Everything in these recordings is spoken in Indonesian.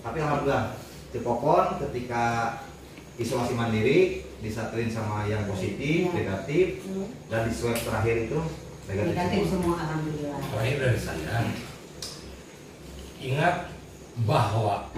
Tapi alhamdulillah Cepopon ketika isolasi mandiri disatuin sama yang positif, negatif, dan di swab terakhir itu negatif semua, alhamdulillah. Terakhir dari saya, ingat bahwa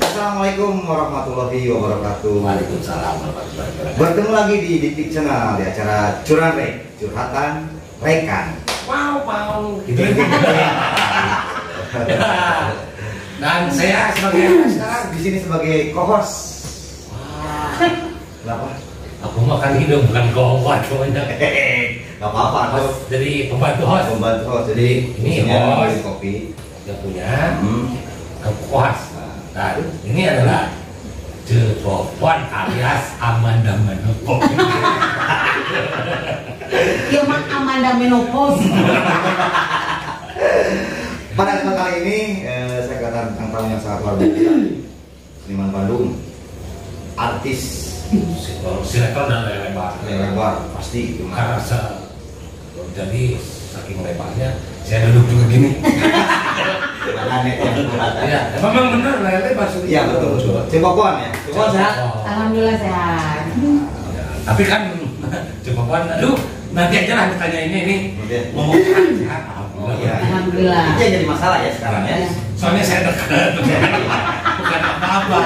Assalamualaikum warahmatullahi wabarakatuh. Waalaikumsalam warahmatullahi wabarakatuh. Bertemu lagi di Dik Channel di acara Curhatan Rekan. Wow. Gitu. Dan saya sebagai Sekarang di sini sebagai co-host. Kenapa? aku makan hidung bukan kowat pokoknya. Gak apa-apa. Host, jadi pembantu host. Pembantu host. Jadi Ini isinya host. kopi. Dia punya kepuas. Dan ini adalah Cepopon alias Amanda Menopause. Ya mak Amanda Menopause. Pada kesempatan kali ini saya kedatangan tamu yang sangat luar biasa. Seniman Bandung, artis Sinetron dan lebar. lebar pasti itu Karena jadi saking lebarnya saya duduk juga gini. Ya, memang benar lebar. Iya betul. Cepopon ya. Cepopon sehat. Alhamdulillah sehat. Ya, tapi kan Cepopon, aduh nanti aja lah ditanya ini Oke. ngomong sehat. Oh iya. Alhamdulillah. Itu yang jadi masalah ya sekarang ya. Soalnya saya dekat, bukan apa-apa.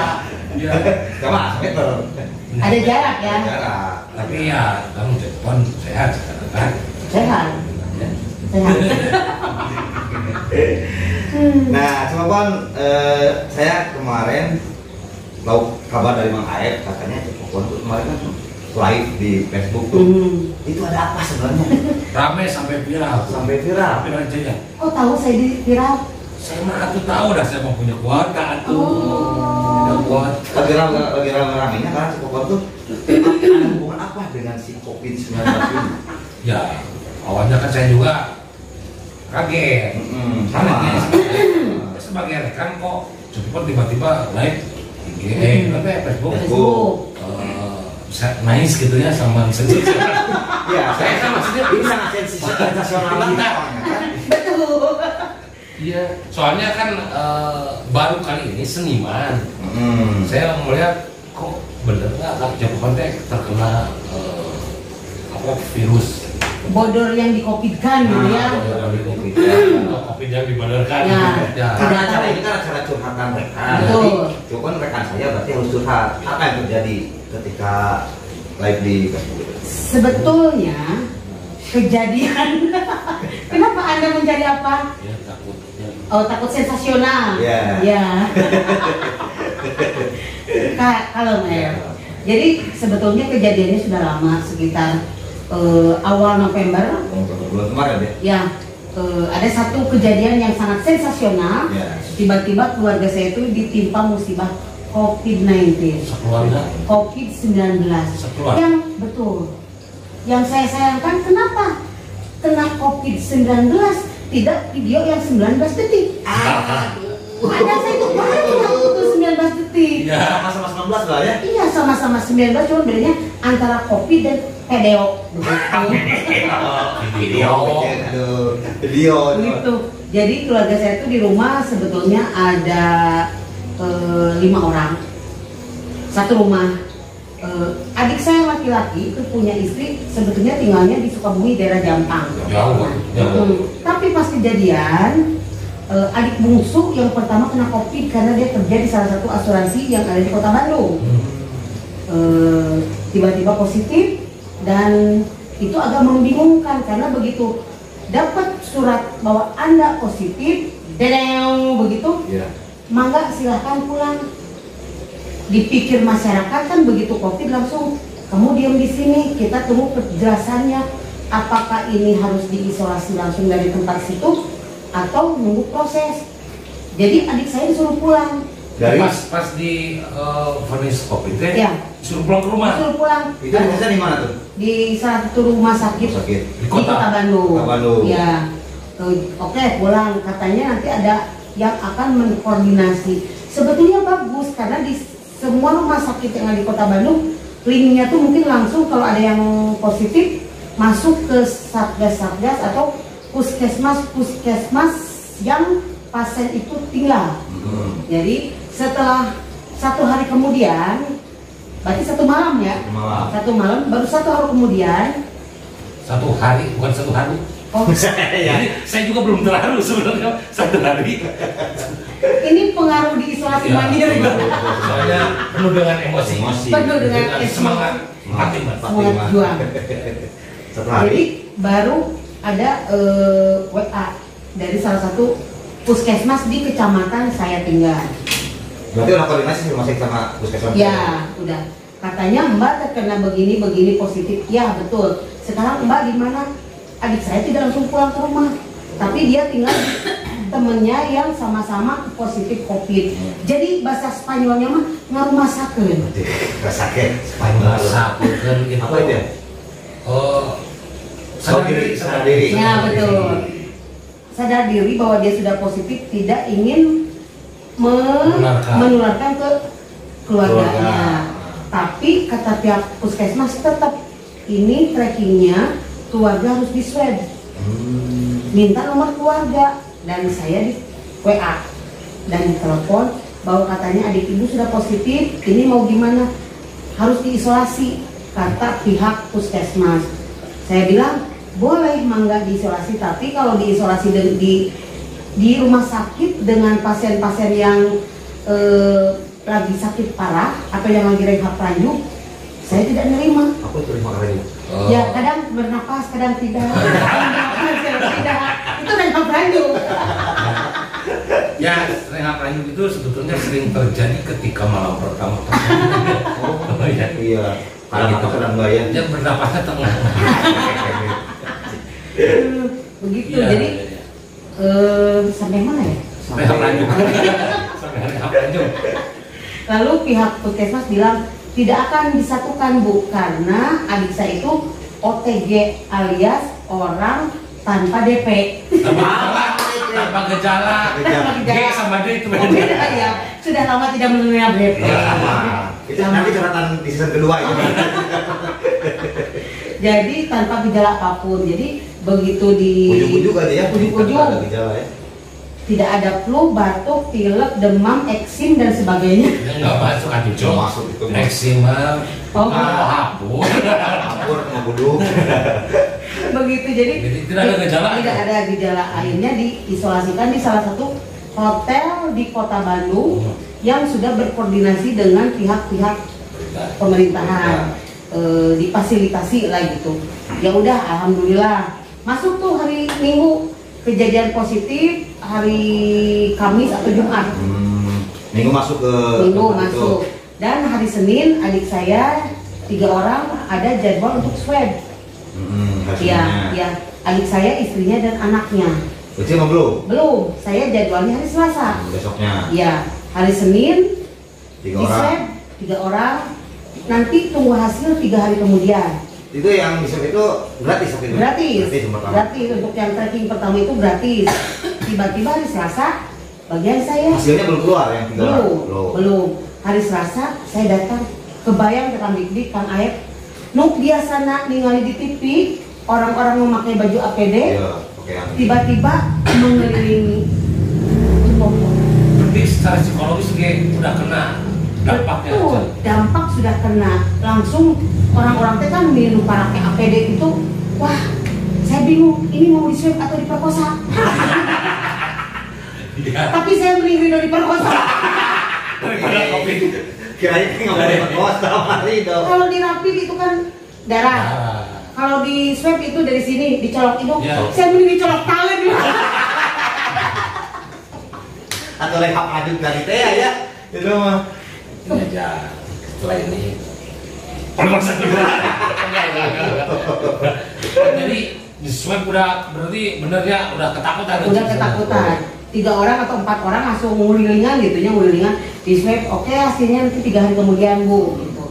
Ya. Coba meter. Ada jarak ya. Jarak. Tapi ya kamu Cepopon sehat sekarang kan? Sehat. Ya. Sehat. Nah, Cepopon, saya kemarin tahu kabar dari Mang Aep katanya Cepopon tuh kemarin kan live di Facebook tuh. Itu ada apa sebenarnya? Rame sampai viral. Sampai viral. Tapi aja ya. Oh tahu saya di viral. Saya mah atuh tahu dah saya mau punya keluarga atuh. Oh. Tidak kuat. Lagi rame-ramenya karena Cepopon tuh ada hubungan apa dengan si COVID-19 ini? Ya, awalnya kan saya juga kaget. Sama. Sebagai rekan kok Cepopon tiba-tiba live IG, apa ya, Facebook. Facebook. Bisa nice gitu ya sama sensitif. Iya, Saya kan maksudnya ini sangat sensasional Benar. kan? Betul. Iya, soalnya kan baru kali ini seniman. Saya melihat kok bener nggak kan Cepopon teh terkena apa virus Bodor yang dikopitkan gitu ya. COVID yang dibenarkan. Ya. Karena acara ini kan acara curhatan rekan. Betul. Jadi, Cepopon rekan saya berarti harus curhat. Apa yang terjadi ketika live di Facebook? Sebetulnya kejadian. Kenapa Anda mencari apa? Ya takut. Ya. Oh takut sensasional. Iya. Ya. Kalau Jadi sebetulnya kejadiannya sudah lama sekitar awal November. Bulan kemarin ya? Ya. Ada satu kejadian yang sangat sensasional. Ya. Tiba-tiba keluarga saya itu ditimpa musibah COVID-19. Sekeluarga. COVID-19. Sekeluarga. Yang betul. Yang saya sayangkan kenapa kena COVID-19 tidak video yang 19 detik. Ada saya itu baru waktu 19 detik. Ya. Sama-sama 19 lah ya? Iya sama-sama 19 cuma bedanya antara COVID dan video. Video. Video. Gitu. Jadi keluarga saya itu di rumah sebetulnya ada 5 orang. Satu rumah. Adik saya laki-laki itu punya istri sebetulnya tinggalnya di Sukabumi daerah Jampang. Jauh. Tapi pas kejadian adik bungsu yang pertama kena COVID karena dia kerja di salah satu asuransi yang ada di Kota Bandung. Tiba-tiba positif dan itu agak membingungkan karena begitu dapat surat bahwa Anda positif, begitu, mangga silahkan pulang. Dipikir masyarakat kan begitu COVID langsung kamu diam di sini, kita tunggu kejelasannya apakah ini harus diisolasi langsung dari tempat situ atau nunggu proses. Jadi adik saya disuruh pulang. Dari Pas di vonis COVID teh, Ya. suruh pulang ke rumah. Disuruh pulang itu biasanya di mana tuh? di salah satu rumah sakit Sakit. Di di Kota Bandung. Kota Bandung. Ya. Oke, pulang. Katanya nanti ada yang akan mengkoordinasi. Sebetulnya bagus karena di semua rumah sakit yang ada di Kota Bandung, linknya tuh mungkin langsung kalau ada yang positif masuk ke satgas-satgas atau puskesmas yang pasien itu tinggal. Jadi setelah 1 hari kemudian, berarti 1 malam ya, 1 malam, baru 1 hari kemudian. 1 hari, bukan 1 hari. Oh, Jadi saya juga belum terharu sebenarnya 1 hari. ini pengaruh di isolasi mandiri. Soalnya penuh dengan emosi. Penuh dengan semangat. Semangat juang. Jadi baru ada WA dari salah satu puskesmas di kecamatan saya tinggal. Berarti udah koordinasi rumah sakit sama puskesmas? Ya, udah. Katanya Mbak terkena begini positif. Ya, betul. Sekarang Mbak di mana? Adik saya tidak langsung pulang ke rumah, tapi dia tinggal di temennya yang sama-sama positif COVID. Jadi bahasa Spanyolnya mah ngarumasakeun. Sakit Spanyol. Sakukeun gitu. Apa itu ya? Oh, Sadar diri. Ya, betul. Sadar diri bahwa dia sudah positif, tidak ingin menularkan ke keluarganya. Tapi kata pihak puskesmas tetap ini trackingnya keluarga harus di swab. Minta nomor keluarga dan saya di WA dan telepon bahwa katanya adik ibu sudah positif, ini mau gimana? Harus diisolasi kata pihak puskesmas. Saya bilang boleh mangga diisolasi, tapi kalau diisolasi di rumah sakit dengan pasien-pasien yang lagi sakit parah atau yang lagi rehab lanjut, saya tidak nerima. Apa itu rehab lanjut? Ya kadang bernapas, kadang tidak. Kadang tidak. Itu rehab lanjut. Ya, rehab lanjut itu sebetulnya sering terjadi ketika malam pertama. Oh iya. Kadang atau kadang enggak ya? Dia bernapasnya tengah. Begitu. Ya, jadi sampai mana ya? Rehab lanjut. Sampai rehab lanjut. Lalu pihak puskesmas bilang tidak akan disatukan Bu, karena adik saya itu OTG alias orang tanpa DP. Tanpa gejala. G sama D itu Oh, beda ya. Sudah lama tidak menerima DP. Itu nanti catatan di season kedua ya. Jadi tanpa gejala apapun. Jadi begitu di Ujuk-ujuk aja ya. Ujuk-ujuk. Ada gejala ya. Tidak ada flu, batuk, pilek, demam, eksim dan sebagainya. Enggak masuk atuh, Jo. Masuk itu. Maksimal. Oh, hapur. Hapur sama buduk. Begitu. Jadi tidak ada gejala. Tidak ada gejala. Akhirnya diisolasikan di salah satu hotel di Kota Bandung yang sudah berkoordinasi dengan pihak-pihak pemerintahan. Difasilitasi lah gitu. Ya udah, alhamdulillah masuk tuh hari Minggu kejadian positif, hari Kamis atau Jumat. Minggu masuk ke Minggu masuk. Dan hari Senin adik saya 3 orang ada jadwal untuk swab. Iya, ya. Adik saya, istrinya dan anaknya. Uci emang belum? Belum. Saya jadwalnya hari Selasa. Besoknya. Iya, hari Senin 3 di orang. swab 3 orang. Nanti tunggu hasil 3 hari kemudian. Itu yang di swab itu gratis waktu itu? Gratis. Yang pertama. Gratis untuk yang tracking pertama itu gratis. Tiba-tiba hari Selasa bagian saya Hasilnya belum keluar yang 3 orang? belum. Hari Selasa saya datang, kebayang ke Kang Dik, Kang Aep, nuk biasana ningali di TV orang-orang memakai baju APD, Iya, oke. tiba-tiba mengelilingi toko. Berarti secara psikologis udah kena dampaknya. Betul, dampak sudah kena. Langsung orang-orang teh kan minum pakai APD itu, wah, saya bingung ini mau diswab atau diperkosa. Iya. Tapi saya mending Rido diperkosa. Daripada COVID. Kirain nggak boleh berkosa sama Rido. Kalau di rapid itu kan darah. Kalau di swab itu dari sini dicolok hidung, Ya. saya mending dicolok tangan. Atau rehab aduk dari teh ya? Itu mah. Ini aja setelah ini perkosa juga. Jadi di swab udah berarti benernya udah ketakutan. Udah ketakutan. 3 orang atau 4 orang langsung ngulilingan gitu nya, ngulilingan di swab. Oke, hasilnya nanti 3 hari kemudian Bu. Gitu.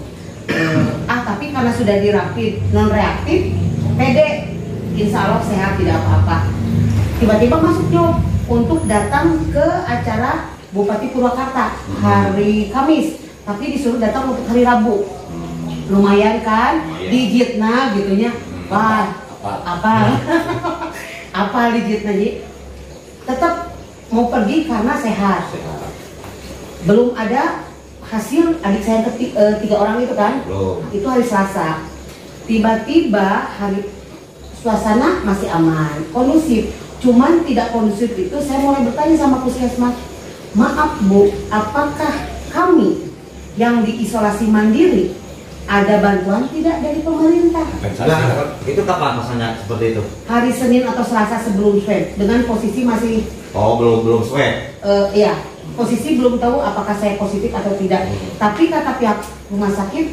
Tapi karena sudah dirapid non reaktif, pede, insya Allah sehat tidak apa-apa. Tiba-tiba masuk job untuk datang ke acara Bupati Purwakarta hari Kamis tapi disuruh datang untuk hari Rabu. Lumayan kan, digitna gitunya. Wah, apa? Apa digitna Ji? Tetap mau pergi karena sehat. Belum ada hasil adik saya tiga orang itu kan. Itu hari Selasa. Tiba-tiba hari suasana masih aman, kondusif. Cuman tidak kondusif itu saya mulai bertanya sama puskesmas, maaf Bu, apakah kami yang diisolasi mandiri ada bantuan tidak dari pemerintah? Nah, itu kapan masanya seperti itu? Hari Senin atau Selasa sebelum swab, dengan posisi masih belum swab. Iya, posisi belum tahu apakah saya positif atau tidak. Tapi kata pihak rumah sakit,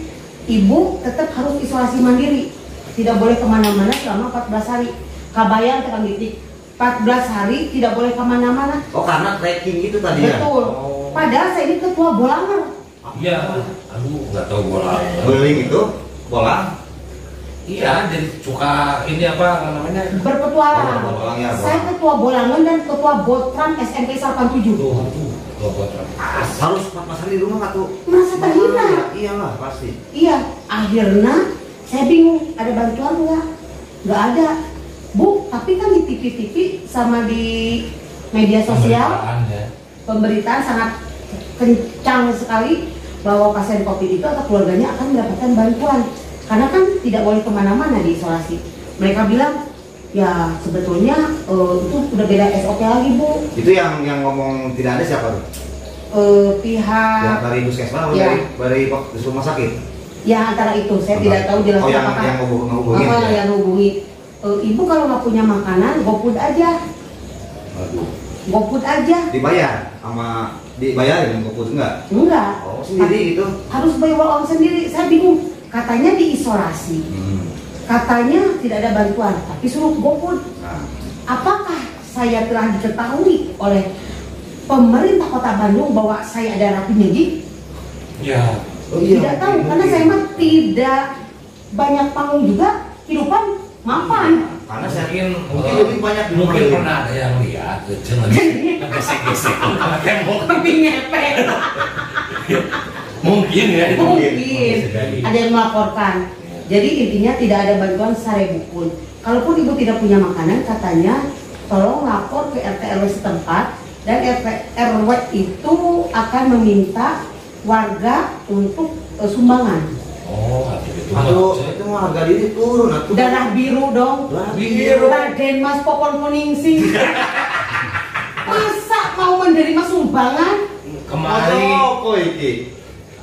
ibu tetap harus isolasi mandiri, tidak boleh kemana-mana selama 14 hari. Kabayang tekan titik 14 hari tidak boleh kemana-mana. Oh, karena tracking itu tadi ya? Betul. Padahal saya ini ketua Bolanger. Iya, aduh nggak tahu bola. Beling itu bola? Iya, jadi suka ini apa namanya? Berpetualang. Ya, saya ketua Bolangan dan ketua Botram SMP 87. Ketua Botram. Harus 14 hari di rumah nggak tuh? Merasa terhina. Iyalah pasti. Iya, akhirnya saya bingung ada bantuan nggak ada. Bu, tapi kan di TV-TV sama di media sosial pemberitaan sangat kencang sekali bahwa pasien COVID itu atau keluarganya akan mendapatkan bantuan, karena kan tidak boleh kemana-mana diisolasi. Mereka bilang ya sebetulnya itu udah beda SOP lagi Bu. Itu yang ngomong tidak ada siapa tuh? Pihak ya, dari puskesmas atau ya, dari rumah sakit? Ya antara itu saya tidak tahu jelas apakah yang ngehubungin ya? Yang hubungi. Ibu kalau nggak punya makanan GoFood aja. Aduh. GoFood aja. Dibayar dengan GoFood enggak? Enggak. Oh, sendiri gitu. Harus bayar uang sendiri. Saya bingung. Katanya diisolasi. Katanya tidak ada bantuan, tapi suruh GoFood. Nah. Apakah saya telah diketahui oleh pemerintah Kota Bandung bahwa saya ada rapidnya Ji? Ya. Oh, iya. Tidak tahu karena saya mah tidak banyak panggung juga kehidupan mapan. Karena saya mungkin lebih banyak pernah ada yang lihat jangan gesek-gesek karena tembok tapi ngepek. Mungkin ya. Mungkin ada yang melaporkan. Jadi intinya tidak ada bantuan Sarebu pun. Kalaupun ibu tidak punya makanan, katanya tolong lapor ke RT RW setempat dan RT RW itu akan meminta warga untuk sumbangan. Oh, itu mah harga diri turun atuh. Darah biru dong. Biru. Raden Mas Popon Kuningsing. Masa mau menerima sumbangan? Kemarin apa iki?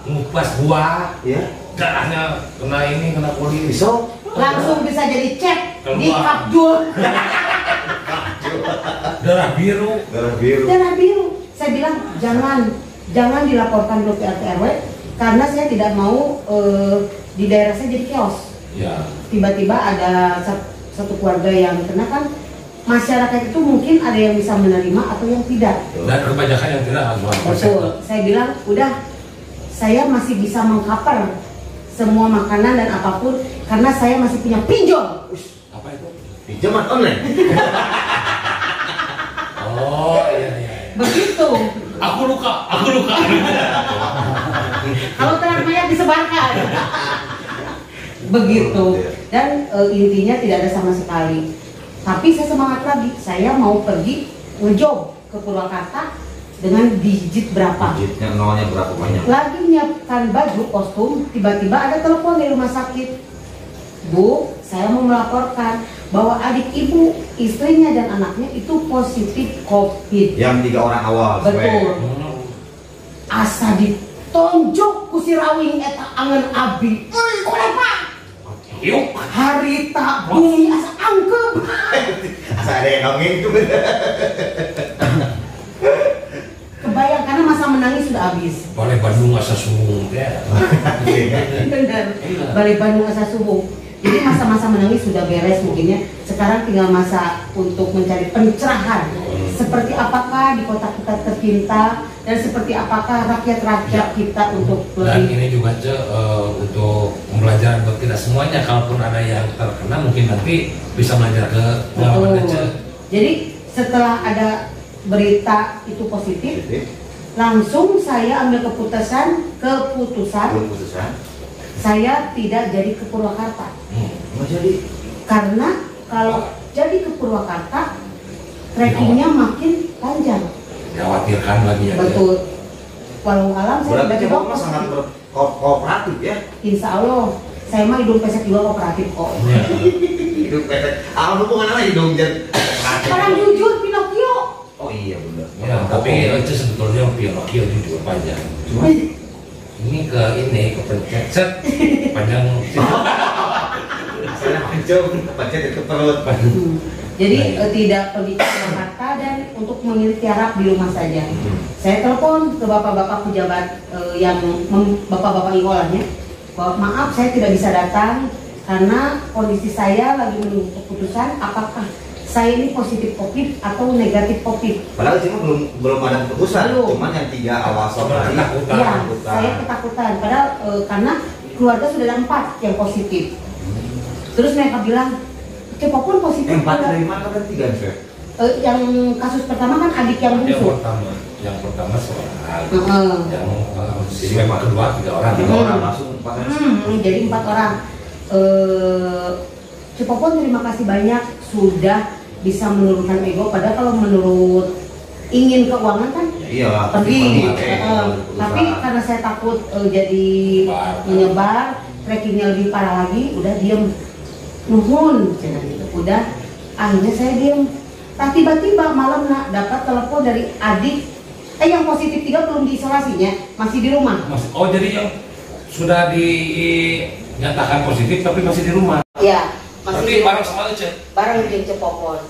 ngupas buah, ya. Darahnya kena kulit. Bisa langsung bisa jadi cek di kapjul. Darah biru. Darah biru. Saya bilang jangan dilaporkan dulu ke RT RW karena saya tidak mau di daerah saya jadi chaos. Ya. Tiba-tiba ada satu keluarga yang kena, kan masyarakat itu mungkin ada yang bisa menerima atau yang tidak. Dan kebanyakan yang tidak harus. Betul. Saya bilang udah, saya masih bisa mengcover semua makanan dan apapun karena saya masih punya pinjol. Apa itu? Pinjaman online. Oh iya. Begitu. Aku luka. Kalau terang mayat disebarkan. Begitu. Dan intinya tidak ada sama sekali. Tapi saya semangat lagi. Saya mau pergi ngejob ke Purwakarta dengan digit berapa? Digitnya nolnya berapa banyak? Lagi menyiapkan baju kostum, tiba-tiba ada telepon dari rumah sakit. Bu, saya mau melaporkan bahwa adik ibu, istrinya dan anaknya itu positif COVID. Yang 3 orang awal. Betul. Asa ditonjok ku si rawing eta angen abi. Kulepa. Yuk. Harita bumi asa angkep. Asa ada yang ngomongin itu. Kebayang karena masa menangis sudah habis. Balai Bandung asa sumbung ya. Benar. Balai Bandung asa sumbung. Jadi masa-masa menangis sudah beres mungkinnya. Sekarang tinggal masa untuk mencari pencerahan. Seperti apakah di kota kita tercinta dan seperti apakah rakyat-rakyat kita untuk dan ini juga untuk pembelajaran buat kita semuanya. Kalaupun ada yang terkena mungkin nanti bisa belajar ke pengalaman aja. Jadi setelah ada berita itu positif, langsung saya ambil keputusan saya tidak jadi ke Purwakarta. Nggak jadi. Karena kalau jadi ke Purwakarta trekkingnya makin panjang. Dikhawatirkan lagi ya. Betul. Walau alam saya Berarti tiba-tiba Cepopon sangat kooperatif ya. Insya Allah saya mah hidung pesek juga kooperatif kok. Ya. Hidung pesek. Hubungan apa hidung jadi? Orang jujur Pinocchio. Oh iya benar. Ya, tapi itu sebetulnya Pinocchio jujur panjang. Cuma Ini kepencet set panjang. saya panjang kepencet ke perut. Jadi tidak pergi ke Jakarta dan untuk memilih tiarap di rumah saja. Saya telepon ke bapak-bapak pejabat yang bapak-bapak ingolanya, bahwa maaf saya tidak bisa datang karena kondisi saya lagi menunggu keputusan apakah saya ini positif COVID atau negatif COVID. Padahal cuma belum ada keputusan. Belum. Cuman yang 3 awal tadi. Iya, saya ketakutan. Padahal karena keluarga sudah ada 4 yang positif. Terus mereka bilang, Cepopon positif. 4 dari mana kan 3 Chef? Yang kasus pertama kan adik yang bungsu. Yang pertama seorang. Heeh. Yang kedua 3 orang. 3 orang langsung 4 Jadi 4 orang. Cepopon terima kasih banyak sudah bisa menurunkan ego. Padahal kalau menurut ingin keuangan kan Iya, pergi. Tapi karena saya takut jadi menyebar, trekkingnya lebih parah lagi, udah diem. Nuhun, gitu. Udah akhirnya saya diem. Nah tiba-tiba malam dapat telepon dari adik yang positif 3 belum diisolasinya, masih di rumah. Oh jadi yang sudah dinyatakan positif tapi masih di rumah. Iya. Berarti bareng sama Ece? Bareng di Cepopon.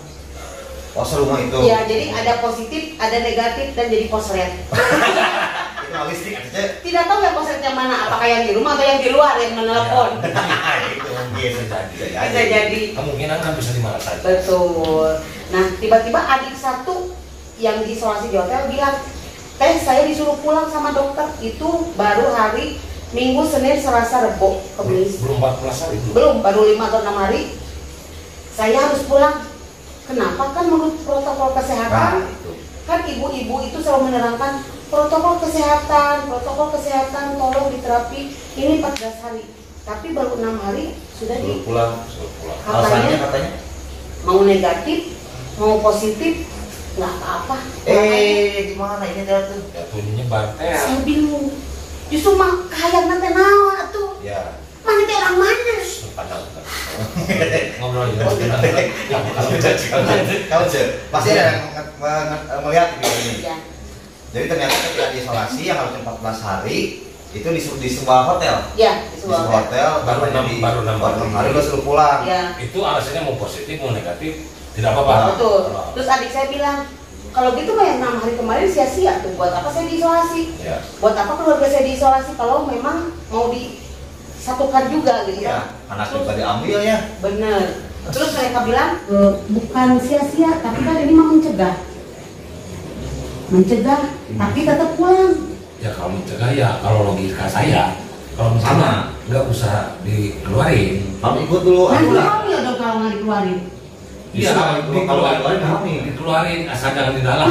Oh serumah itu. Iya, jadi ada positif, ada negatif dan jadi posret. Itu logistik aja. Tidak tahu ya posretnya mana, apakah yang di rumah atau yang di luar yang menelepon. Itu mungkin Bisa jadi. Kemungkinan kan bisa di mana saja. Betul. Nah, tiba-tiba adik satu yang diisolasi di hotel bilang, "Teh, saya disuruh pulang sama dokter itu baru hari Minggu, Senin, Selasa, Rebo, Kamis." Belum 14 hari. Belum, baru 5 atau 6 hari. Saya harus pulang. Kenapa? Kan menurut protokol kesehatan. Kan ibu-ibu itu selalu menerangkan protokol kesehatan tolong diterapi. Ini 14 hari. Tapi baru 6 hari sudah di pulang. Katanya mau negatif, mau positif, nggak apa-apa. Gimana ini tuh? Ya tuh nyebar teh. Saya bingung. Justru mah kayak nanti nawa tuh. Ya. Mana teh orang mana? Ngobrol ya. Kamu pasti ada yang melihat video ini. Ya. Jadi ternyata ketika diisolasi yang harusnya 14 hari itu di sebuah hotel. Ya, di sebuah hotel baru 6 hari lo suruh pulang. Ya. Itu alasannya mau positif mau negatif tidak apa-apa. Betul. Terus adik saya bilang, kalau gitu mah yang 6 hari kemarin sia-sia tuh. Buat apa saya diisolasi? Ya. Buat apa keluarga saya diisolasi kalau memang mau disatukan juga gitu Iya, kan? anak juga diambil ya. Bener. Terus mereka bilang, bukan sia-sia, tapi kan ini mah mencegah. Tapi tetap pulang. Ya kalau mencegah ya kalau logika saya kalau misalnya nggak usah dikeluarin. Kamu ikut dulu. Nanti hamil dong kalau nggak dikeluarin. Iya dikeluarin asal jangan di dalam.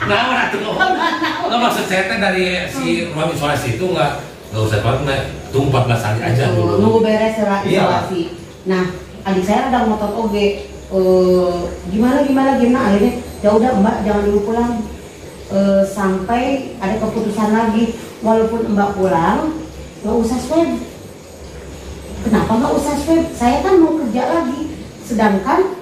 Nah mana tuh? Nggak maksud saya dari si ruang isolasi itu nggak usah keluar, tunggu 14 hari aja dulu. Nunggu beres isolasi. Nah adik saya ada ngotot oge. Gimana akhirnya ya udah Mbak jangan dulu pulang. Sampai ada keputusan lagi, walaupun Mbak pulang nggak usah swab. Kenapa nggak usah swab? Saya kan mau kerja lagi, sedangkan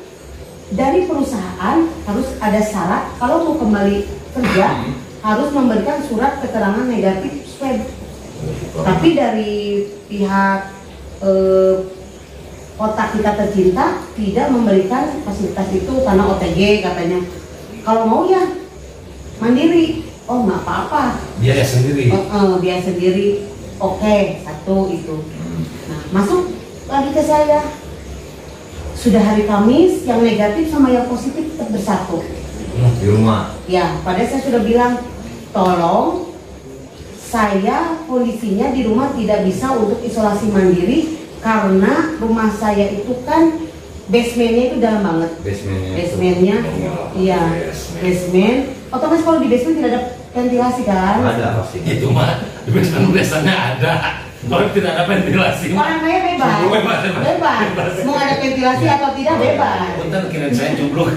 dari perusahaan harus ada syarat kalau mau kembali kerja harus memberikan surat keterangan negatif swab. Tapi dari pihak kota kita tercinta tidak memberikan fasilitas itu karena OTG katanya. Kalau mau ya mandiri, oh nggak apa-apa. Biaya sendiri. Biaya sendiri. Oke, satu itu. Nah, masuk lagi ke saya. Sudah hari Kamis, yang negatif sama yang positif tetap bersatu. Di rumah. Ya, padahal saya sudah bilang, tolong saya kondisinya di rumah tidak bisa untuk isolasi mandiri karena rumah saya itu kan basementnya itu dalam banget. Basementnya, iya, basement. Otomatis kalau di basement tidak ada ventilasi kan? Ada pasti. Itu mah di basement biasanya ada. Kalau tidak ada ventilasi mah Orang kaya bebas. Bebas. Mau ada ventilasi atau tidak bebas. punten kirain saya jomblo.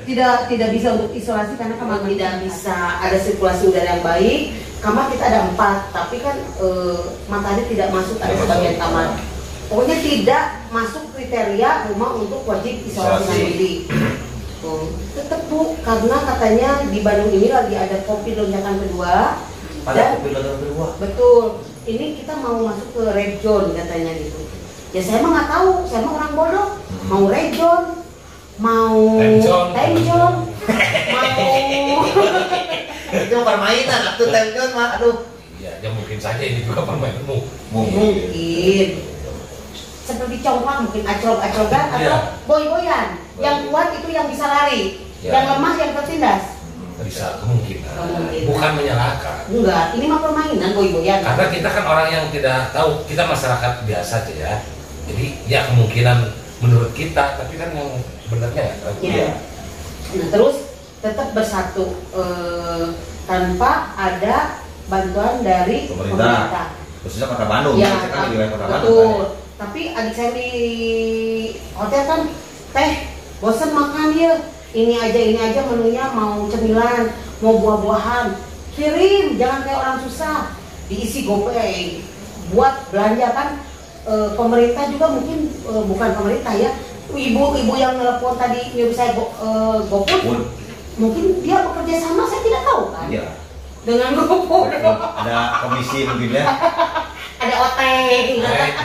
Tidak bisa untuk isolasi karena kamar tidak bisa ada sirkulasi udara yang baik. Kamar kita ada 4, tapi kan matahari tidak masuk ada sebagian kamar. Pokoknya tidak masuk kriteria rumah untuk wajib isolasi mandiri. Tetap Bu, karena katanya di Bandung ini lagi ada COVID lonjakan kedua. Ada COVID lonjakan kedua. Betul. Ini kita mau masuk ke red zone katanya gitu. Ya saya mah nggak tahu, saya mah orang bodoh. Mau red zone, mau time zone, mau Itu permainan, atau time zone mah, aduh. Ya mungkin saja ini juga permainanmu. mungkin seperti congkak, mungkin acrog-acrogan atau boy-boyan. Yang kuat itu yang bisa lari, yang lemah yang tertindas. Bisa kemungkinan. Bukan menyalahkan. Enggak, ini mah permainan boy-boyan. Karena kita kan orang yang tidak tahu, kita masyarakat biasa aja ya. Jadi ya kemungkinan menurut kita, tapi kan yang benarnya ya. Ya. Nah terus tetap bersatu tanpa ada bantuan dari pemerintah. Khususnya Kota Bandung, Ya, kita kan di wilayah Kota Bandung. betul. Tapi adik saya di hotel kan, teh bosen makan ya. Ini aja menunya, mau cemilan, mau buah-buahan. Kirim, jangan kayak orang susah. Diisi GoPay. Buat belanja kan, pemerintah juga mungkin, bukan pemerintah ya. Ibu-ibu yang nelpon tadi nyuruh saya GoFood, mungkin dia bekerja sama, saya tidak tahu kan. Iya. Dengan GoFood. Ada komisi mungkin ya. Ada OT.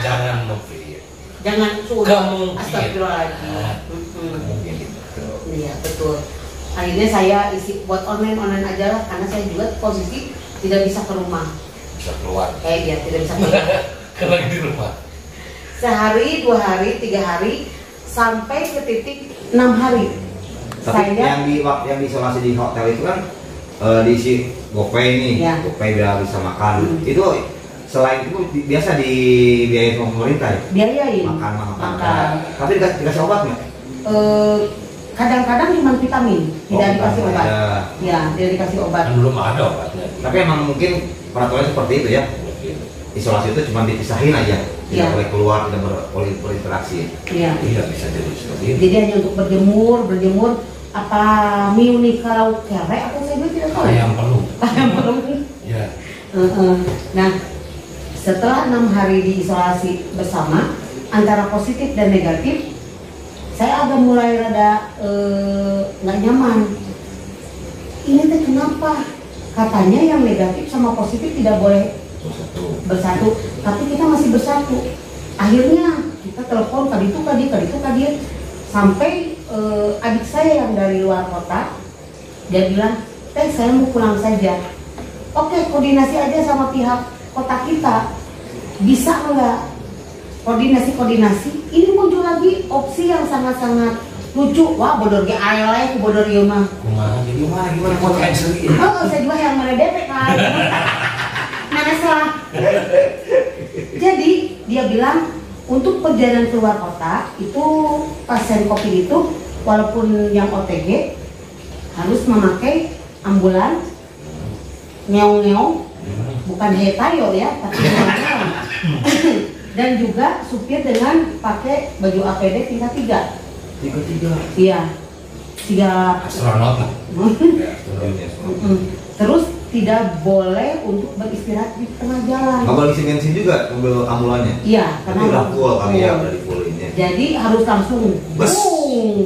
Jangan memfilter. Jangan sudah. Kemungkinan. Astagfirullahaladzim. Mungkin gitu. Iya betul. Akhirnya saya isi buat online aja lah, karena saya juga posisi tidak bisa ke rumah. Bisa keluar. Iya tidak bisa keluar. Karena di rumah. Sehari, 2 hari, 3 hari, sampai ke titik 6 hari. Tapi Saya yang diisolasi di hotel itu kan diisi GoPay nih, Ya. GoPay biar bisa makan. Itu selain itu biasa dibiayain sama pemerintah ya? biayain. Makan. Tapi dikasih obat nggak? Kadang-kadang cuma vitamin, tidak dikasih obat. Ya, tidak dikasih obat. Kan belum ada obatnya. Tapi emang mungkin peraturannya seperti itu ya. Isolasi itu cuma dipisahin aja, tidak Ya. boleh keluar, tidak boleh berinteraksi. Iya. Iya bisa jadi seperti itu. Jadi hanya untuk berjemur. Apa miuni karaoke apa saya juga tidak tahu. Ayam pelung. Ayam pelung. Ya. Nah, setelah 6 hari diisolasi bersama antara positif dan negatif, saya agak mulai rada nggak nyaman. Ini teh kenapa? Katanya yang negatif sama positif tidak boleh bersatu, tapi kita masih bersatu. Akhirnya kita telepon kadi itu sampai adik saya yang dari luar kota, dia bilang, teh saya mau pulang saja. Oke, koordinasi aja sama pihak kota kita, bisa nggak koordinasi. Ini muncul lagi opsi yang sangat-sangat lucu. Wah, bodor ge aeleh, bodor ieu mah. Gimana mau cancel ini? Oh, saya juga yang mana DP kan. Mana salah. Jadi dia bilang untuk perjalanan keluar kota itu pasien COVID itu walaupun yang OTG harus memakai ambulans ngeong-ngeong, bukan hetayo ya, tapi ngeong-ngeong. Dan juga supir dengan pakai baju APD tingkat 3. Iya. 3 Astronot lah. Terus tidak boleh untuk beristirahat di tengah jalan. Nggak boleh isi bensin juga mobil ambulannya. Iya, Tapi udah full kami ya, udah di full ini. Jadi harus langsung Bus.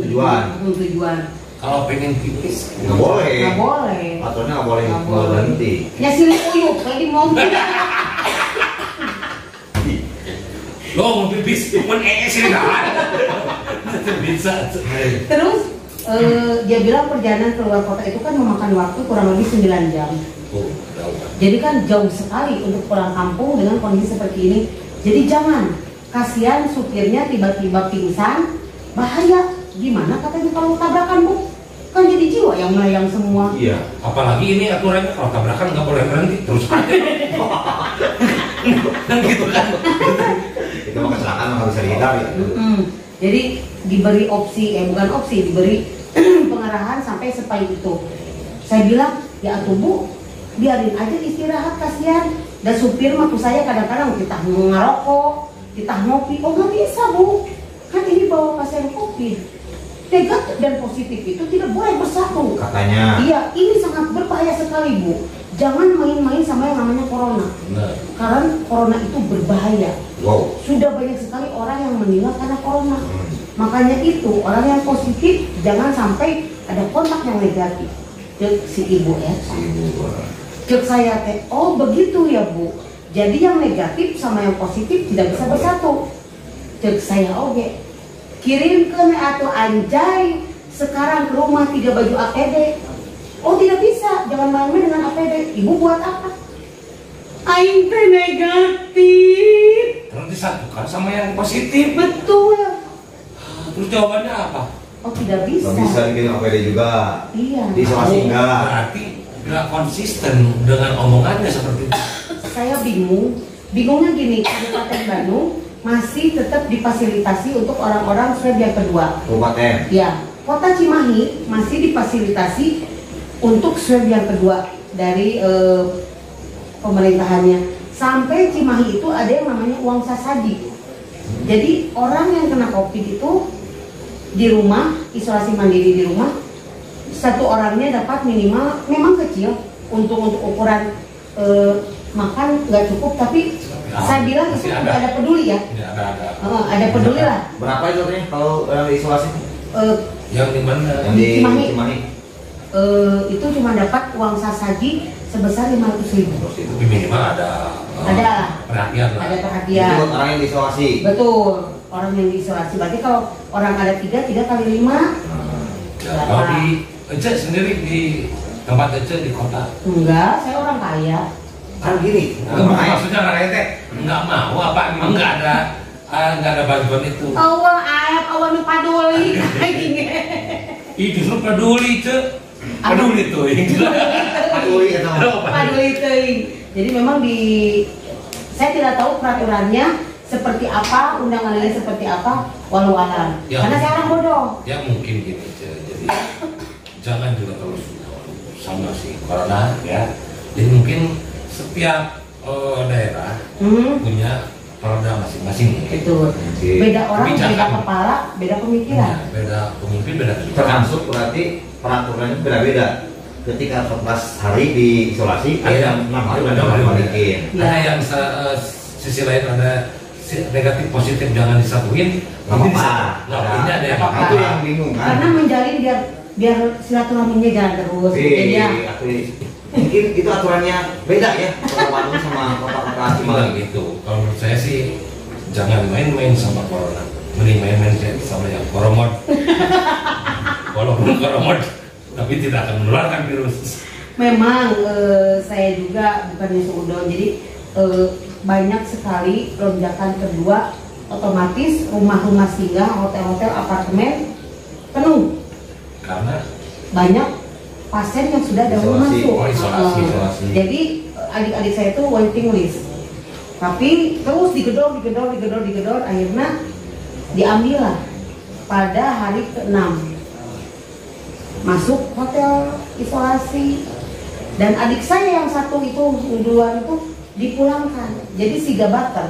Tujuan. Tujuan. Kalau pengen pipis Nggak boleh. Nggak boleh. Aturannya nggak boleh Nggak boleh. berhenti. Ya silih uyuk kayak di mobil. lo mau pipis pun sih nggak ada. Bisa. Terus dia bilang perjalanan keluar kota itu kan memakan waktu kurang lebih 9 jam. Jadi kan jauh sekali untuk pulang kampung dengan kondisi seperti ini. Jadi jangan, kasihan supirnya tiba-tiba pingsan, bahaya. Gimana katanya kalau tabrakan Bu? Kan jadi jiwa yang melayang semua. Iya. Apalagi ini aturannya kalau tabrakan nggak boleh berhenti terus aja. Kan gitu kan. Itu mah kecelakaan nggak bisa dihindari. Jadi diberi opsi, bukan opsi, diberi pengarahan kemarahan sampai sepahit itu. Saya bilang, ya atuh Bu, biarin aja istirahat, kasihan. Dan supir mah saya kadang-kadang kita ngerokok, kita ngopi. Oh nggak bisa Bu, kan ini bawa pasien COVID. Negatif dan positif itu tidak boleh bersatu. Katanya. Iya, ini sangat berbahaya sekali Bu. Jangan main-main sama yang namanya corona. Karena corona itu berbahaya. Wow. Sudah banyak sekali orang yang meninggal karena corona. Makanya itu orang yang positif jangan sampai ada kontak yang negatif. Cek si ibu ya. Si ibu. Cek saya teh, oh begitu ya Bu. Jadi yang negatif sama yang positif tidak bisa bersatu. Cek saya oke. Kirimkan atau anjay sekarang ke rumah 3 baju APD. Oh tidak bisa, jangan main-main dengan APD. Ibu buat apa? Aing teh negatif. Terus disatukan sama yang positif. Betul. Terus jawabannya apa? Oh tidak bisa. Nggak bisa bikin APD juga. Iya. Diisolasi enggak. Berarti nggak konsisten dengan omongannya seperti itu. Saya bingung. Bingungnya gini, Kabupaten Bandung masih tetap difasilitasi untuk orang-orang swab yang kedua. Kabupaten. Ya, Kota Cimahi masih difasilitasi untuk swab yang kedua dari pemerintahannya. Sampai Cimahi itu ada yang namanya uang sasaji. Jadi orang yang kena COVID itu di rumah, isolasi mandiri di rumah, satu orangnya dapat minimal, memang kecil untuk ukuran makan nggak cukup, tapi saya bilang itu ada peduli ya. Tidak ada. Ada peduli lah. Berapa itu nih kalau isolasi? Yang di mana? Yang di Cimahi. Cimahi. Itu cuma dapat uang sasaji sebesar 500.000. Tapi minimal ada perhatian lah. Ada Itu perhatian. buat orang yang diisolasi. Betul, orang yang diisolasi. Berarti kalau orang ada 3 kali 5. Kalau di Ece sendiri di tempat Ece di kota. Enggak, saya orang kaya. Kan gini. Maksudnya orang ente nggak mau apa emang nggak ada bantuan itu? Awal ayam, awal nu paduli. Ih justru peduli Ce. Peduli tuh. Peduli ya teman. Paduli teuing. Jadi memang saya tidak tahu peraturannya seperti apa, undangannya seperti apa, walau alam. Ya. Karena saya orang bodoh. Ya mungkin gini Ce. Jadi jangan juga terus sama si corona ya. Jadi mungkin setiap daerah punya produk masing-masing. Betul. Beda orang, Kebijakan. beda kepala, beda pemikiran. Ya, beda pemimpin, beda kebijakan. Termasuk berarti peraturannya beda-beda. Ketika 14 hari diisolasi, ada yang 6 hari udah balikin. Ya. Ada yang sisi lain ada negatif positif jangan disatuin. Nggak Ini apa-apa. disatuin. Nah, ini ada yang Nggak Itu yang bingung kan. Karena menjalin biar silaturahminya jalan terus. Jadi ya. Mungkin itu aturannya beda ya Kota Bandung sama kota-kota Cimahi. gitu. Kalau menurut saya sih jangan main-main sama corona. Mending main-main sama yang koromot. Walaupun koromot, tapi tidak akan menularkan virus. Memang saya juga bukannya seudon, jadi banyak sekali lonjakan kedua, otomatis rumah-rumah singgah, hotel-hotel, apartemen penuh. Karena Banyak pasien yang sudah dahulu Isolasi. masuk. Oh, isolasi. Jadi adik-adik saya itu waiting list. Tapi terus digedor, akhirnya diambil lah pada hari ke-6. Masuk hotel isolasi, dan adik saya yang satu itu duluan itu dipulangkan. Jadi 3 bater.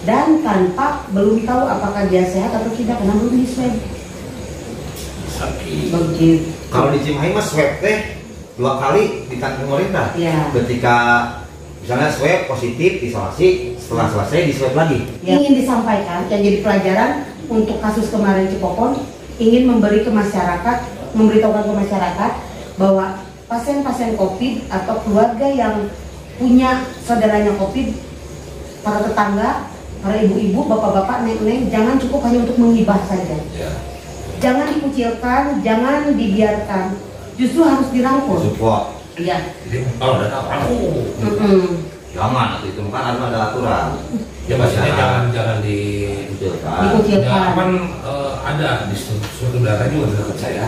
Dan tanpa belum tahu apakah dia sehat atau tidak karena belum di swab. sakit. Begitu. Kalau di Cimahi mas swab teh 2 kali di kantor pemerintah. Ya. Ketika misalnya swab positif isolasi, setelah selesai di swab lagi. Ingin disampaikan yang jadi pelajaran untuk kasus kemarin Cipopon, ingin memberi ke masyarakat, memberitahukan ke masyarakat bahwa pasien-pasien COVID atau keluarga yang punya saudaranya COVID, para tetangga, para ibu-ibu, bapak-bapak, nenek-nenek, jangan cukup hanya untuk menghibah saja. Ya. Jangan dikucilkan, jangan dibiarkan, justru harus dirangkul. Support. Iya. Jadi kalau udah tahu, Jangan itu kan ada aturan. ya maksudnya jangan di Dikucilkan. Ya, Dikucilkan. kan ada di suatu daerah juga dekat saya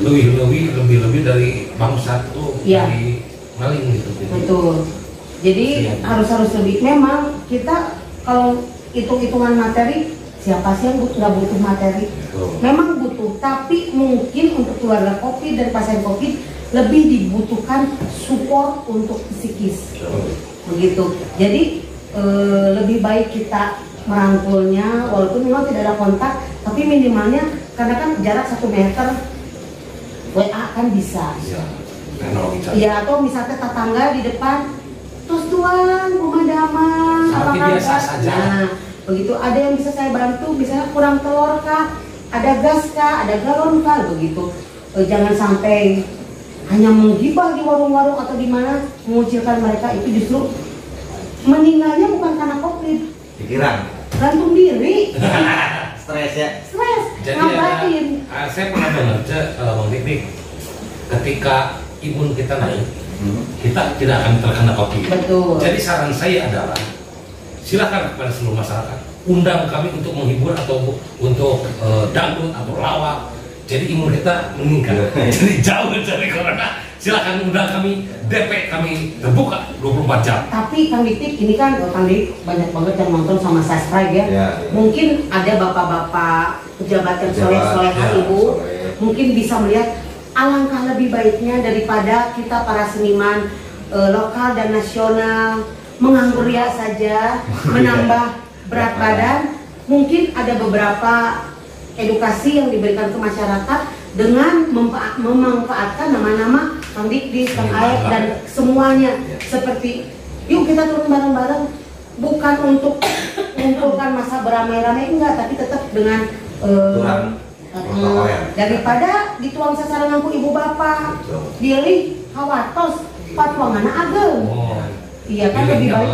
lebih dari bangsa tuh Iya. dari maling gitu. Betul. Jadi Iya. harus lebih. Memang kita kalau hitung-hitungan materi Siapa sih yang nggak butuh materi? Memang butuh, tapi mungkin untuk keluarga COVID dan pasien COVID lebih dibutuhkan support untuk psikis. Begitu. Jadi lebih baik kita merangkulnya, walaupun memang tidak ada kontak, tapi minimalnya karena kan jarak 1 meter WA kan bisa. Ya, atau misalnya tetangga di depan, terus tuan rumah damang, apa biasa saja. Nah, begitu ada yang bisa saya bantu, misalnya kurang telur kah, ada gas kah, ada galon kah, begitu. Jangan sampai hanya menggibah di warung-warung atau di mana, mengucilkan mereka. Itu justru meninggalnya bukan karena COVID, pikiran, gantung diri. stres ya. Stres, Jadi ngapain? saya pernah dengar Bang Dik, ketika imun kita naik, kita tidak akan terkena COVID. Betul. Jadi saran saya adalah silakan kepada seluruh masyarakat undang kami untuk menghibur atau untuk dangdut atau lawak. Jadi imun kita meningkat. Jadi jauh dari corona. Silakan undang kami, DP kami terbuka 24 jam. Tapi Kang Dik, ini kan Kang Dik banyak banget yang nonton sama subscribe ya. Mungkin ada bapak-bapak pejabat yang soleh-solehan ibu, mungkin bisa melihat alangkah lebih baiknya daripada kita para seniman lokal dan nasional menganggur ria saja, menambah berat badan. Mungkin ada beberapa edukasi yang diberikan ke masyarakat dengan memanfaatkan nama-nama Kang Dikdis, Kang Aep dan semuanya. Seperti yuk kita turun bareng-bareng, bukan untuk mengumpulkan masa beramai-ramai, enggak, tapi tetap dengan daripada dituang sasaran aku ibu bapak pilih hawatos patwangana ageng. Iya kan, lebih baik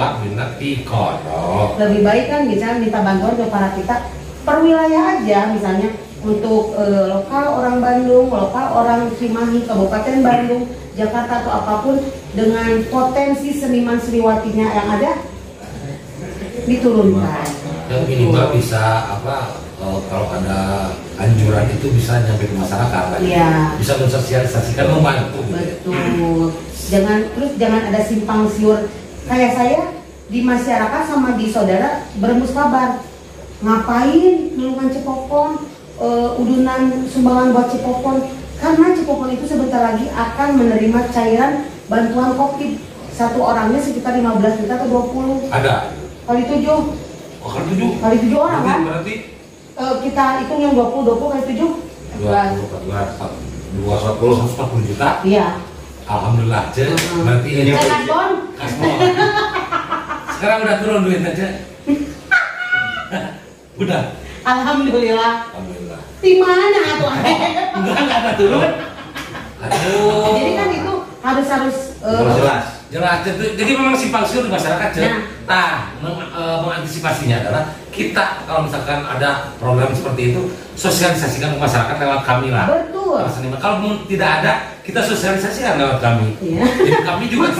lebih baik kan misalnya minta bantuan ke para kita per wilayah aja, misalnya untuk lokal orang Bandung, lokal orang Cimahi, Kabupaten Bandung, Jakarta atau apapun, dengan potensi seniman seniwatinya yang ada diturunkan. Dan minimal bisa kalau ada anjuran itu bisa nyampe ke masyarakat kan? Iya. Bisa mensosialisasikan, membantu. Betul. Jangan ada simpang siur kayak saya di masyarakat sama di saudara berembus kabar. Ngapain nulungan Cepopon, udunan sumbangan buat Cepopon? Karena Cepopon itu sebentar lagi akan menerima cairan bantuan COVID. Satu orangnya sekitar 15 juta atau 20. Ada. Kali 7. Oh, kali 7. Kali 7 orang kan? Berarti kita hitung yang 20 kali 7. 240 juta. Iya. Alhamdulillah aja. Berarti ini kasbon. Sekarang udah turun duit aja. Udah. Alhamdulillah. Alhamdulillah. Di mana tuh? Enggak ada turun. Aduh. Jadi kan itu harus jelas. Jelas. Jadi memang simpang siur di masyarakat. Nah, mengantisipasinya adalah kita kalau misalkan ada program seperti itu, sosialisasikan ke masyarakat lewat kami lah. Betul. Kalau tidak ada, kita sosialisasikan lewat kami. Iya. Jadi kami juga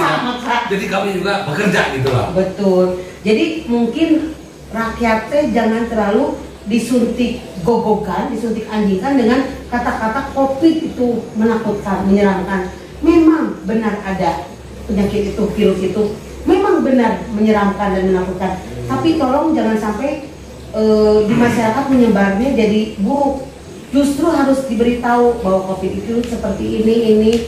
jadi kami juga bekerja gitu loh. Betul. Jadi mungkin rakyatnya jangan terlalu disuntik gogokan, disuntik anjingkan dengan kata-kata COVID itu menakutkan, menyeramkan. Memang benar ada penyakit itu, virus itu memang benar menyeramkan dan menakutkan. Tapi tolong jangan sampai di masyarakat menyebarnya jadi buruk. Justru harus diberitahu bahwa COVID itu seperti ini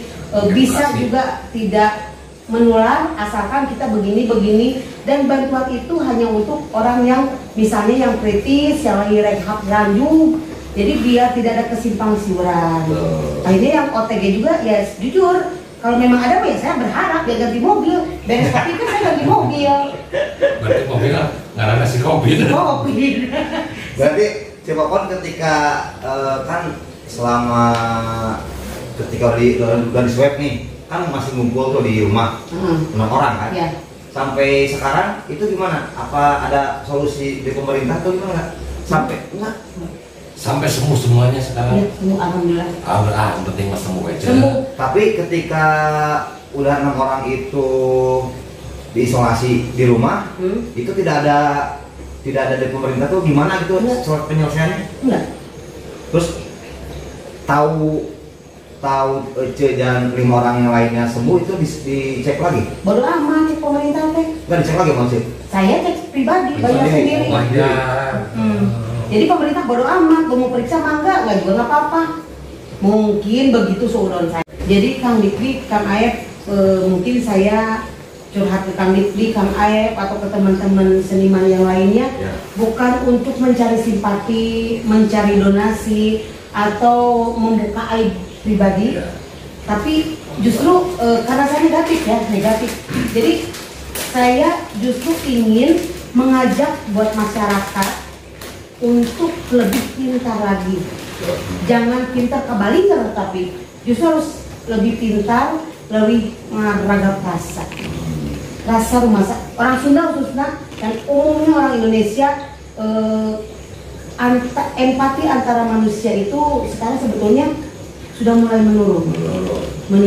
bisa juga tidak menular asalkan kita begini dan bantuan itu hanya untuk orang yang misalnya yang kritis, yang lagi rehab ranjung. Jadi biar tidak ada kesimpang siuran. Akhirnya yang OTG juga ya jujur, kalau memang ada ya saya berharap dia ganti mobil. Beres COVID kan saya ganti mobil. Berarti mobil nggak ada si COVID. Berarti Cepopon ketika kan selama ketika udah di swab nih kan masih ngumpul tuh di rumah 6 orang kan? Ya. Sampai sekarang itu gimana? Apa ada solusi di pemerintah tuh gimana? Sampai enggak? Sampai semuanya sekarang. Ya, semua alhamdulillah. Alhamdulillah, yang penting mas sembuh aja. Tapi ketika udah 6 orang itu diisolasi di rumah, itu tidak ada dari pemerintah tuh gimana gitu soal penyelesaiannya? Enggak. Terus tahu dan 5 orang yang lainnya sembuh itu dicek lagi? Bodoh amat cek pemerintah teh. Nggak dicek lagi maksud? Saya cek pribadi, bayar sendiri. Jadi pemerintah bodo amat, mau periksa mah enggak juga nggak apa-apa. Mungkin begitu seudon saya. Jadi Kang Dikri, Kang Aep, mungkin saya curhat ke Kang Dikri, Kang Aep atau ke teman-teman seniman yang lainnya, bukan untuk mencari simpati, mencari donasi atau membuka aib pribadi, tapi justru karena saya negatif. Jadi saya justru ingin mengajak buat masyarakat untuk lebih pintar lagi. Jangan pintar kebalikan, tapi justru harus lebih pintar, lebih meragam rasa rumah orang Sunda khususnya dan umumnya orang Indonesia. Empati antara manusia itu sekarang sebetulnya sudah mulai menurun.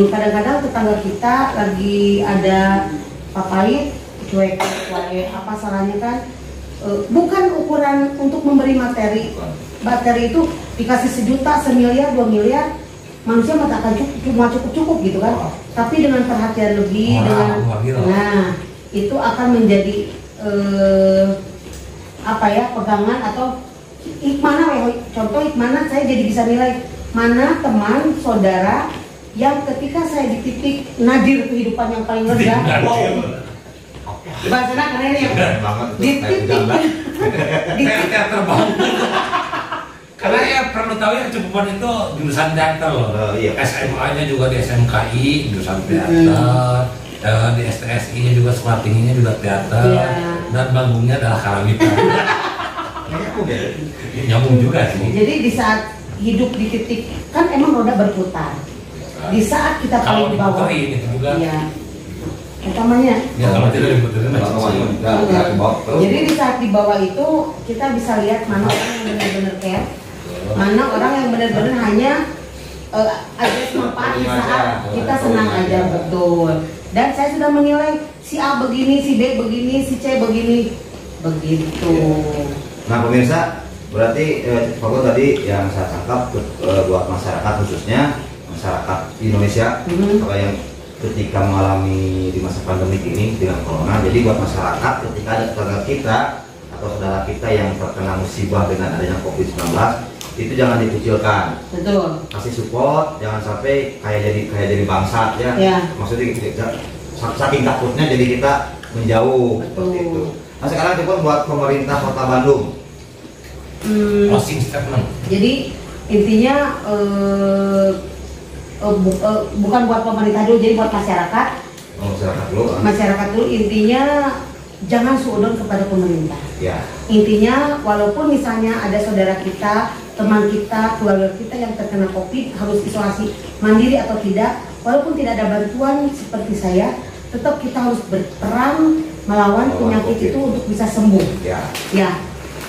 Kadang-kadang tetangga kita lagi ada papait, cuek, apa salahnya kan? Bukan ukuran untuk memberi materi. Materi itu dikasih 1 juta, 1 miliar, 2 miliar, manusia mah tak akan cukup gitu kan? Tapi dengan perhatian lebih, nah itu akan menjadi pegangan atau contoh hikmah saya jadi bisa nilai mana teman saudara yang ketika saya di titik nadir kehidupan yang paling rendah, bahasanya keren ya, di titik terbang. Karena ya perlu tahu ya kecukupan itu jurusan teater loh. SMA-nya juga di SMKI jurusan teater, di STSI-nya juga sekolah tingginya juga teater, dan banggungnya adalah karamita. Nyambung juga sih. Jadi di saat hidup di titik kan emang roda berputar. Di saat kita paling di bawah, itu juga. Iya. Utamanya. Ya kalau tidak diputerin Jadi di saat di bawah itu kita bisa lihat mana orang yang benar-benar care, mana orang yang benar-benar hanya ada manfaat di saat kita senang aja, betul. Dan saya sudah menilai si A begini, si B begini, si C begini, begitu. Nah pemirsa, berarti Pak tadi yang saya tangkap buat masyarakat khususnya masyarakat Indonesia apa yang ketika mengalami di masa pandemi ini dengan corona, jadi buat masyarakat ketika ada tetangga kita atau saudara kita yang terkena musibah dengan adanya COVID-19 itu jangan dikucilkan. Betul. Kasih support, jangan sampai kayak jadi bangsa ya. Maksudnya saking takutnya jadi kita menjauh. Betul. Seperti itu. Nah sekarang coba buat pemerintah Kota Bandung. Closing statement. Jadi intinya bukan buat pemerintah dulu, jadi buat masyarakat. Masyarakat dulu intinya jangan suudon kepada pemerintah. Ya. Intinya walaupun misalnya ada saudara kita, teman kita, keluarga kita yang terkena COVID harus isolasi mandiri atau tidak, walaupun tidak ada bantuan seperti saya, tetap kita harus berperang melawan penyakit itu untuk bisa sembuh. Ya.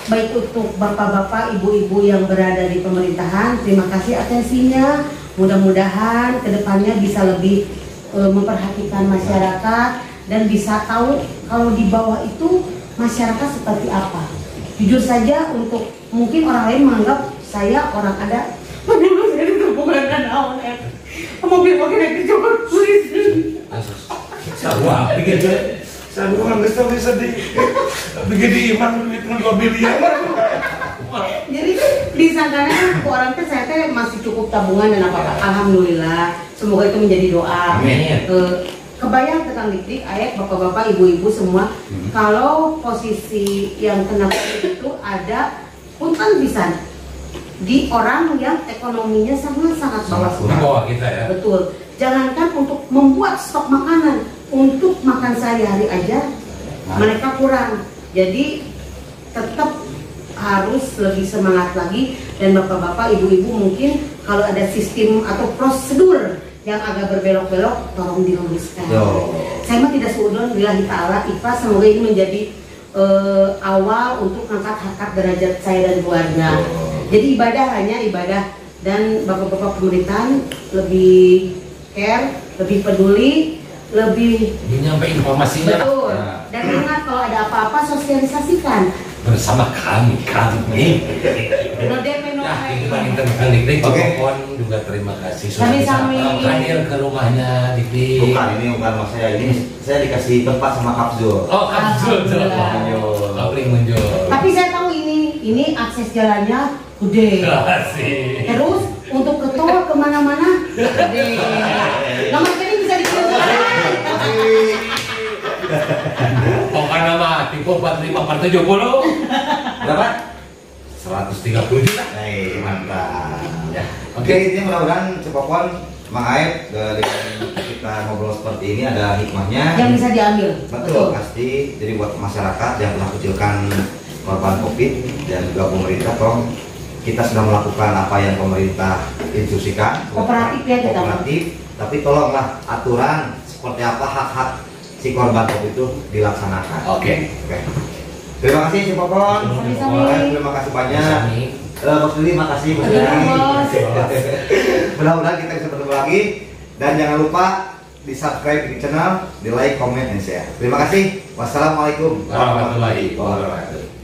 Baik untuk bapak-bapak, ibu-ibu yang berada di pemerintahan, terima kasih atensinya. Mudah-mudahan kedepannya bisa lebih memperhatikan masyarakat dan bisa tahu kalau di bawah itu masyarakat seperti apa. Jujur saja, untuk mungkin orang lain menganggap saya orang ada, padahal saya itu bukan anak mobil pakai coba polisi. Wah, begitu. Saya bukan bisa bikin di iman dengan 2 miliar. Jadi disangkanya orang teh saya teh masih cukup tabungan dan apa-apa. Alhamdulillah, semoga itu menjadi doa. Kebayang Kang Dikri, ayat bapak-bapak, ibu-ibu semua, kalau posisi yang kena COVID itu ada punten pisan di orang yang ekonominya sangat bawah. Di bawah kita ya. Betul. Jangankan untuk membuat stok makanan, untuk makan sehari-hari aja mereka kurang. Jadi tetap harus lebih semangat lagi, dan bapak-bapak, ibu-ibu mungkin kalau ada sistem atau prosedur yang agak berbelok-belok tolong diluruskan. Saya mah tidak seudon, billahi ta'ala ikhlas, semoga ini menjadi awal untuk mengangkat harkat derajat saya dan keluarga. Jadi ibadah hanya ibadah, dan bapak-bapak pemerintahan lebih care, lebih peduli, lebih nyampe informasinya. Betul. Dan ingat kalau ada apa-apa sosialisasikan bersama kami. No DP no. Nah, itu kan Kang Dikri, juga terima kasih sudah bisa hadir ke rumahnya Dikri. Bukan rumah saya, ini saya dikasih tempat sama Kapsul. Oh, Kapsul. Kapling Munjul. Tapi saya tahu ini ini akses jalannya gede. Asik. Terus untuk ke tol kemana-mana gede. Nomor rekening bisa dikirim sekarang. Pokoknya mah tipe 45/70. Berapa? 130 juta. Mantap. Ya. Oke, ini mudah-mudahan Cepopon Mang Aep dengan kita ngobrol seperti ini ada hikmahnya. Yang bisa diambil. Betul, pasti. Jadi buat masyarakat yang telah kecilkan korban COVID dan juga pemerintah, tolong kita sudah melakukan apa yang pemerintah instruksikan. Kooperatif ya kita. Kooperatif, tapi tolonglah aturan seperti apa hak-hak si korban COVID itu dilaksanakan. Oke. Terima kasih Cepopon. Sami-sami. Terima kasih banyak. Bos Lili, makasih Bos Iya, Lili. Bos. Mudah-mudahan kita bisa bertemu lagi dan jangan lupa di subscribe di channel, di like, comment, dan share. Terima kasih. Wassalamualaikum Warahmatullahi wabarakatuh.